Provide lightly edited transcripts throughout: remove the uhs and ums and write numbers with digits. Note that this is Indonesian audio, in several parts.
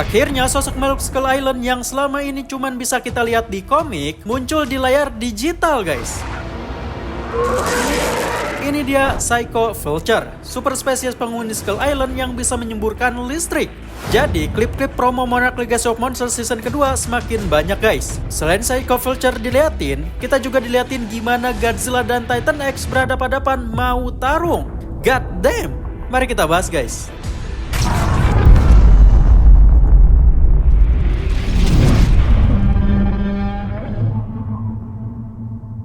Akhirnya sosok makhluk Skull Island yang selama ini cuman bisa kita lihat di komik muncul di layar digital guys. Ini dia Psycho Vulture, super spesies penghuni Skull Island yang bisa menyemburkan listrik. Jadi klip-klip promo Monarch Legacy of Monsters season kedua semakin banyak guys. Selain Psycho Vulture diliatin, kita juga diliatin gimana Godzilla dan Titan X berhadapan-hadapan mau tarung. God damn, mari kita bahas guys.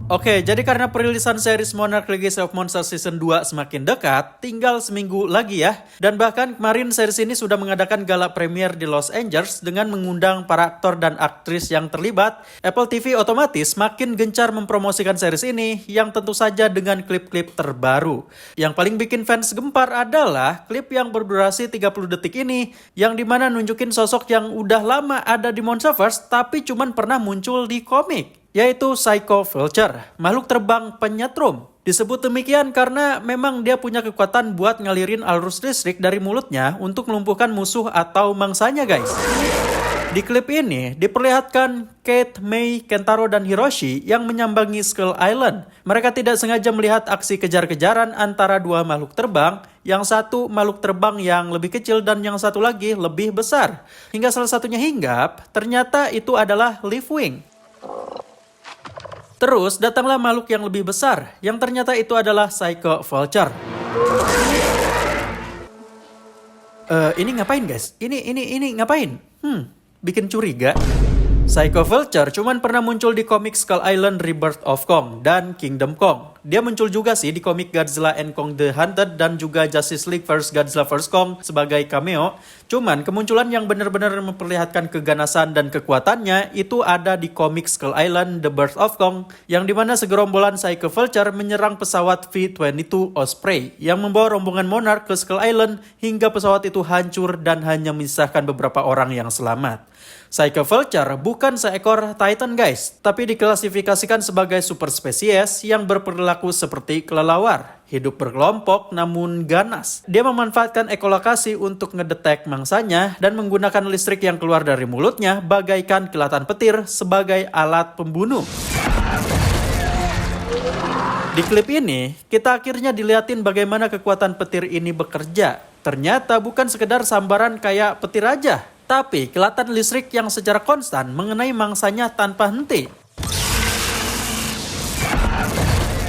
Oke, jadi karena perilisan series Monarch Legacy of Monsters Season 2 semakin dekat, tinggal seminggu lagi ya. Dan bahkan kemarin series ini sudah mengadakan gala premier di Los Angeles dengan mengundang para aktor dan aktris yang terlibat. Apple TV otomatis makin gencar mempromosikan series ini, yang tentu saja dengan klip-klip terbaru. Yang paling bikin fans gempar adalah klip yang berdurasi 30 detik ini, yang dimana nunjukin sosok yang udah lama ada di Monsterverse, tapi cuman pernah muncul di komik, yaitu Psycho Vulture, makhluk terbang penyetrum. Disebut demikian karena memang dia punya kekuatan buat ngalirin arus listrik dari mulutnya untuk melumpuhkan musuh atau mangsanya guys. Di klip ini diperlihatkan Kate, Mei, Kentaro, dan Hiroshi yang menyambangi Skull Island. Mereka tidak sengaja melihat aksi kejar-kejaran antara dua makhluk terbang, yang satu makhluk terbang yang lebih kecil dan yang satu lagi lebih besar. Hingga salah satunya hinggap, ternyata itu adalah Leafwing. Terus datanglah makhluk yang lebih besar, yang ternyata itu adalah Psycho Vulture. Ini ngapain guys? Ini ngapain? Bikin curiga. Psycho Vulture cuman pernah muncul di komik Skull Island Rebirth of Kong dan Kingdom Kong. Dia muncul juga sih di komik Godzilla and Kong the Hunted dan juga Justice League vs Godzilla vs Kong sebagai cameo. Cuman kemunculan yang benar-benar memperlihatkan keganasan dan kekuatannya itu ada di komik Skull Island The Birth of Kong, yang dimana segerombolan Psycho Vulture menyerang pesawat V-22 Osprey yang membawa rombongan Monarch ke Skull Island hingga pesawat itu hancur dan hanya menyisakan beberapa orang yang selamat. Psycho Vulture bukan seekor Titan guys, tapi diklasifikasikan sebagai super spesies yang berperilaku seperti kelelawar, hidup berkelompok namun ganas. Dia memanfaatkan ekolokasi untuk ngedetek mangsanya dan menggunakan listrik yang keluar dari mulutnya bagaikan kilatan petir sebagai alat pembunuh. Di klip ini, kita akhirnya dilihatin bagaimana kekuatan petir ini bekerja. Ternyata bukan sekedar sambaran kayak petir aja, tapi kilatan listrik yang secara konstan mengenai mangsanya tanpa henti.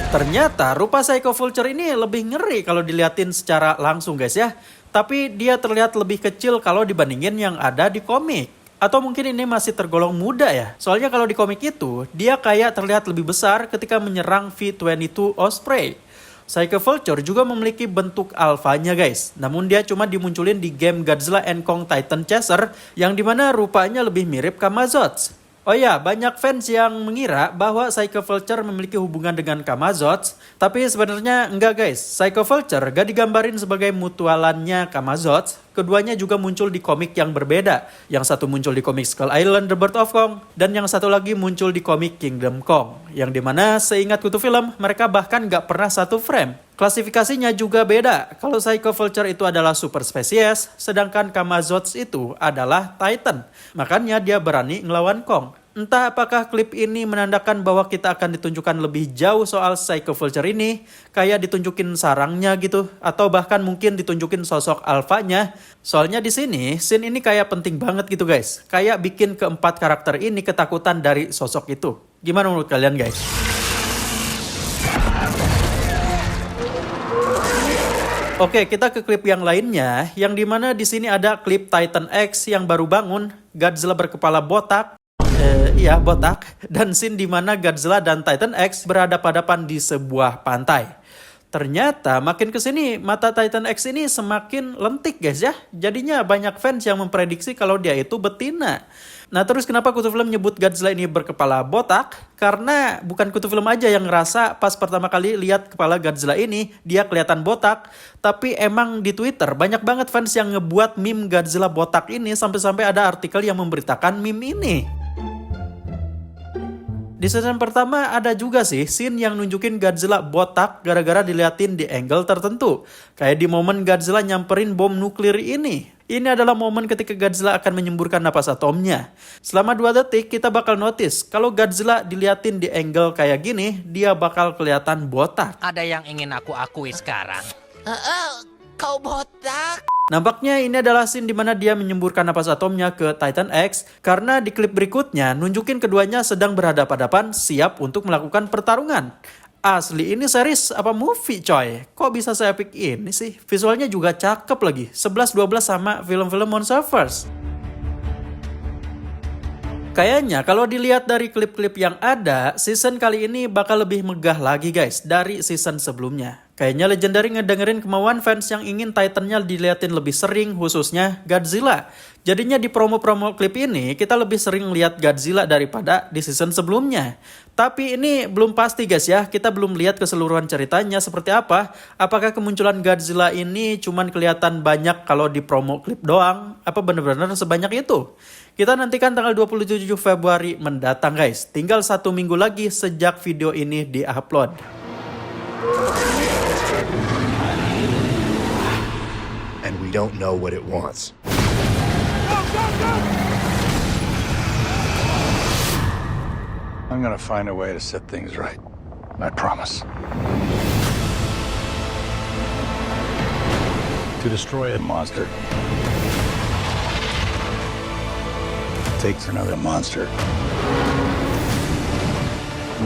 Ternyata rupa Psycho Vulture ini lebih ngeri kalau dilihatin secara langsung guys ya. Tapi dia terlihat lebih kecil kalau dibandingin yang ada di komik. Atau mungkin ini masih tergolong muda ya. Soalnya kalau di komik itu, dia kayak terlihat lebih besar ketika menyerang V-22 Osprey. Psycho Vulture juga memiliki bentuk alfanya guys. Namun dia cuma dimunculin di game Godzilla and Kong Titan Chaser, yang dimana rupanya lebih mirip Kamazots. Oh ya, banyak fans yang mengira bahwa Psycho Vulture memiliki hubungan dengan Kamazots, tapi sebenarnya enggak guys. Psycho Vulture gak digambarin sebagai mutualannya Kamazots. Keduanya juga muncul di komik yang berbeda. Yang satu muncul di komik Skull Island The Birth of Kong, dan yang satu lagi muncul di komik Kingdom Kong. Yang dimana seingat kutu film, mereka bahkan gak pernah satu frame. Klasifikasinya juga beda. Kalau Psycho Vulture itu adalah super spesies, sedangkan Kamazots itu adalah Titan. Makanya dia berani ngelawan Kong. Entah apakah klip ini menandakan bahwa kita akan ditunjukkan lebih jauh soal Psycho Vulture ini, kayak ditunjukin sarangnya gitu, atau bahkan mungkin ditunjukin sosok alfanya. Soalnya di sini, scene ini kayak penting banget gitu guys. Kayak bikin keempat karakter ini ketakutan dari sosok itu. Gimana menurut kalian guys? Oke, kita ke klip yang lainnya, yang dimana di sini ada klip Titan X yang baru bangun, Godzilla berkepala botak. Iya, botak. Dan scene dimana Godzilla dan Titan X berhadapan-hadapan di sebuah pantai. Ternyata makin kesini mata Titan X ini semakin lentik guys ya. Jadinya banyak fans yang memprediksi kalau dia itu betina. Nah terus kenapa kutu film nyebut Godzilla ini berkepala botak? Karena bukan kutu film aja yang ngerasa pas pertama kali lihat kepala Godzilla ini dia kelihatan botak. Tapi emang di Twitter banyak banget fans yang ngebuat meme Godzilla botak ini sampai-sampai ada artikel yang memberitakan meme ini. Di season pertama ada juga sih scene yang nunjukin Godzilla botak gara-gara diliatin di angle tertentu. Kayak di momen Godzilla nyamperin bom nuklir ini. Ini adalah momen ketika Godzilla akan menyemburkan napas atomnya. Selama 2 detik kita bakal notice kalau Godzilla diliatin di angle kayak gini, dia bakal kelihatan botak. Ada yang ingin aku akui sekarang. Kau botak. Nampaknya ini adalah scene dimana dia menyemburkan napas atomnya ke Titan X, karena di klip berikutnya nunjukin keduanya sedang berhadapan-hadapan siap untuk melakukan pertarungan. Asli ini series apa movie coy? Kok bisa seepik ini sih? Visualnya juga cakep lagi, 11-12 sama film-film Monsterverse. Kayaknya kalau dilihat dari klip-klip yang ada, season kali ini bakal lebih megah lagi guys dari season sebelumnya. Kayaknya Legendary ngedengerin kemauan fans yang ingin Titan-nya diliatin lebih sering, khususnya Godzilla. Jadinya di promo-promo klip ini, kita lebih sering lihat Godzilla daripada di season sebelumnya. Tapi ini belum pasti guys ya, kita belum lihat keseluruhan ceritanya seperti apa. Apakah kemunculan Godzilla ini cuman kelihatan banyak kalau di promo klip doang? Apa bener-bener sebanyak itu? Kita nantikan tanggal 27 Februari mendatang guys. Tinggal 1 minggu lagi sejak video ini di-upload. And we don't know what it wants. I'm gonna find a way to set things right. I promise. To destroy a monster takes another monster.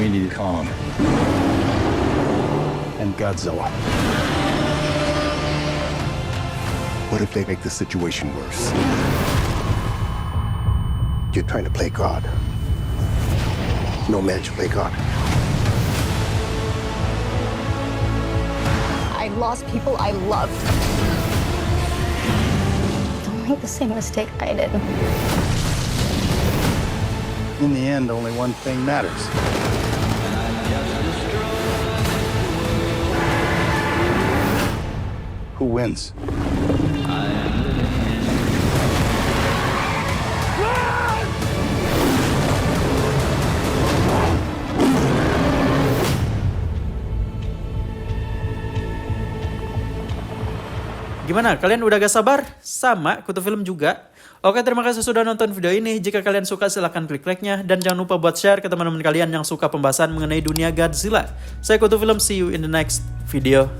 We need Kong and Godzilla. What if they make the situation worse? You're trying to play God. No man should play God. I've lost people I loved. Don't make the same mistake I did. In the end, only one thing matters. Who wins? Gimana? Kalian udah gak sabar? Sama, Kutu Film juga. Oke, terima kasih sudah nonton video ini. Jika kalian suka silahkan klik like-nya. Dan jangan lupa buat share ke teman-teman kalian yang suka pembahasan mengenai dunia Godzilla. Saya Kutu Film, see you in the next video.